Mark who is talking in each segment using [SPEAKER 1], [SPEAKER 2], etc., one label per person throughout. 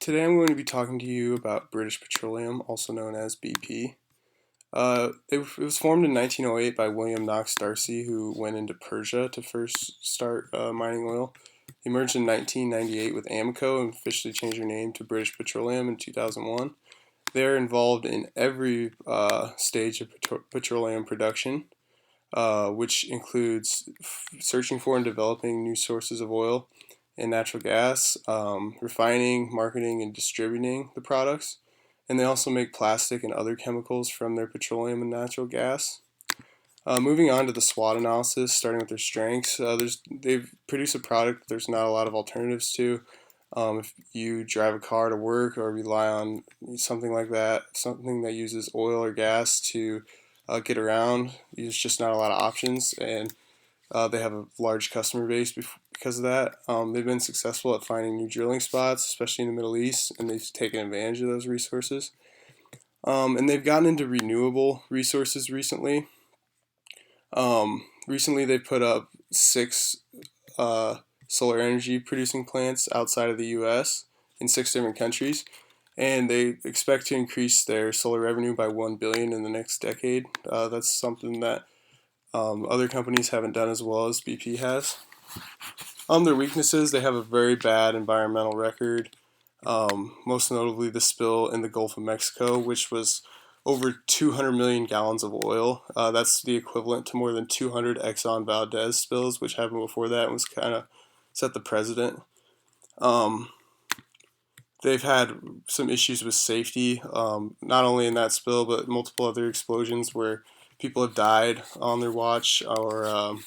[SPEAKER 1] Today I'm going to be talking to you about British Petroleum, also known as BP. It was formed in 1908 by William Knox Darcy, who went into Persia to first start mining oil. He merged in 1998 with Amoco and officially changed their name to British Petroleum in 2001. They're involved in every stage of petroleum production, which includes searching for and developing new sources of oil and natural gas, refining, marketing, and distributing the products. And they also make plastic and other chemicals from their petroleum and natural gas. Moving on to the SWOT analysis, starting with their strengths, they've produced a product there's not a lot of alternatives to. If you drive a car to work or rely on something like that, something that uses oil or gas to get around, there's just not a lot of options, and they have a large customer base because of that. They've been successful at finding new drilling spots, especially in the Middle East, and they've taken advantage of those resources. And they've gotten into renewable resources recently. Recently, they put up six solar energy producing plants outside of the U.S. in six different countries, and they expect to increase their solar revenue by 1 billion in the next decade. That's something that other companies haven't done as well as BP has. Their weaknesses: they have a very bad environmental record. Most notably, the spill in the Gulf of Mexico, which was over 200 million gallons of oil. That's the equivalent to more than 200 Exxon Valdez spills, which happened before that and was kind of set the precedent. Um, they've had some issues with safety, not only in that spill, but multiple other explosions where people have died on their watch or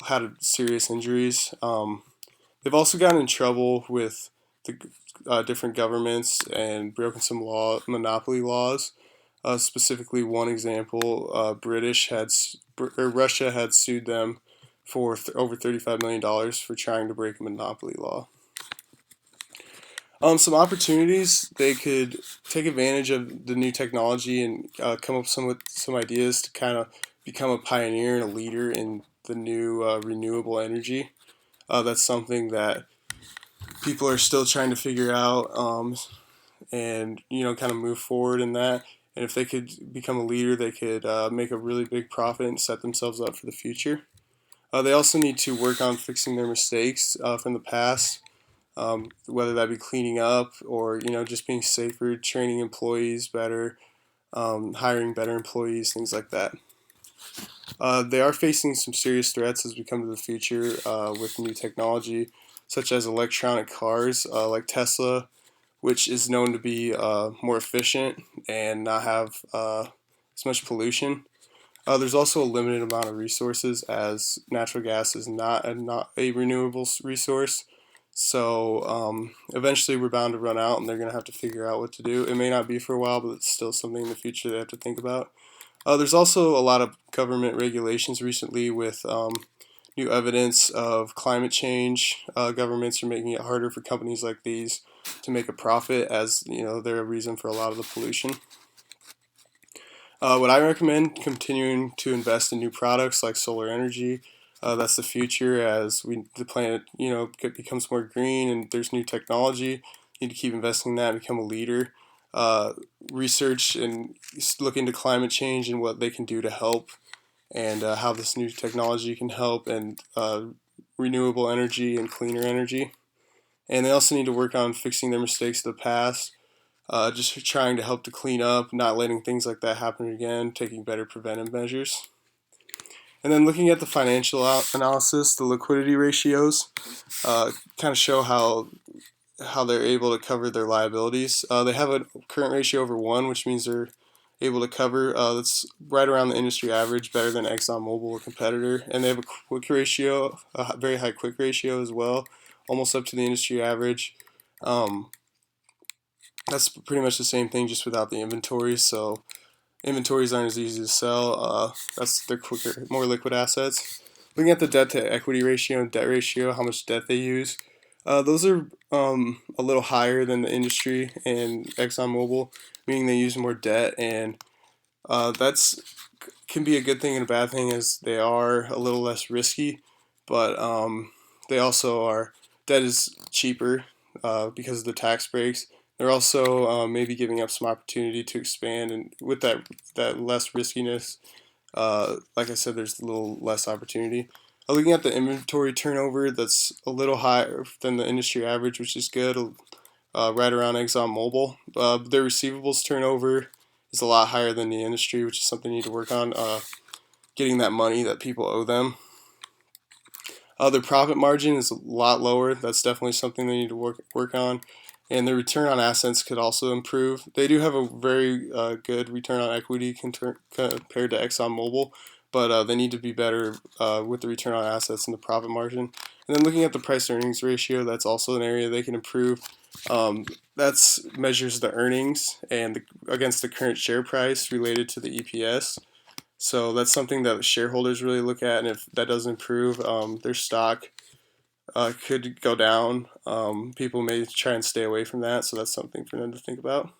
[SPEAKER 1] had serious injuries. They've also gotten in trouble with the different governments and broken some monopoly laws. Specifically, one example, Russia had sued them for over $35 million for trying to break a monopoly law. Some opportunities: they could take advantage of the new technology and come up with some ideas to kind of become a pioneer and a leader in the new renewable energy. That's something that people are still trying to figure out, and kind of move forward in that. And if they could become a leader, they could make a really big profit and set themselves up for the future. They also need to work on fixing their mistakes from the past, whether that be cleaning up or just being safer, training employees better, hiring better employees, things like that. They are facing some serious threats as we come to the future with new technology, such as electronic cars like Tesla, which is known to be more efficient and not have as much pollution. There's also a limited amount of resources, as natural gas is not a renewable resource. So eventually we're bound to run out, and they're going to have to figure out what to do. It may not be for a while, but it's still something in the future they have to think about. There's also a lot of government regulations recently with new evidence of climate change. Governments are making it harder for companies like these to make a profit, as they're a reason for a lot of the pollution. What I recommend: continuing to invest in new products like solar energy. That's the future as the planet becomes more green and there's new technology. You need to keep investing in that and become a leader. Uh, Research and look into climate change and what they can do to help, and how this new technology can help, and renewable energy and cleaner energy. And they also need to work on fixing their mistakes of the past, just trying to help to clean up, not letting things like that happen again, taking better preventive measures. And then looking at the financial analysis, the liquidity ratios kind of show how they're able to cover their liabilities. They have a current ratio over 1, which means they're able to cover. That's right around the industry average, better than ExxonMobil, a competitor. And they have a quick ratio, a very high quick ratio as well, almost up to the industry average. Um, that's pretty much the same thing, just without the inventories. So inventories aren't as easy to sell. That's their quicker, more liquid assets. Looking at the debt to equity ratio and debt ratio, how much debt they use, those are a little higher than the industry and ExxonMobil, meaning they use more debt, and that's can be a good thing and a bad thing, as they are a little less risky, but they also are debt is cheaper because of the tax breaks, They're also maybe giving up some opportunity to expand, and with that less riskiness, like I said, there's a little less opportunity. Looking at the inventory turnover, that's a little higher than the industry average, which is good, right around ExxonMobil. Their receivables turnover is a lot higher than the industry, which is something they need to work on, getting that money that people owe them. Their profit margin is a lot lower. That's definitely something they need to work on. And their return on assets could also improve. They do have a very good return on equity compared to ExxonMobil, but they need to be better with the return on assets and the profit margin. And then looking at the price earnings ratio, that's also an area they can improve. That's measures the earnings and against the current share price related to the EPS. So that's something that shareholders really look at, and if that doesn't improve, their stock could go down. People may try and stay away from that, so that's something for them to think about.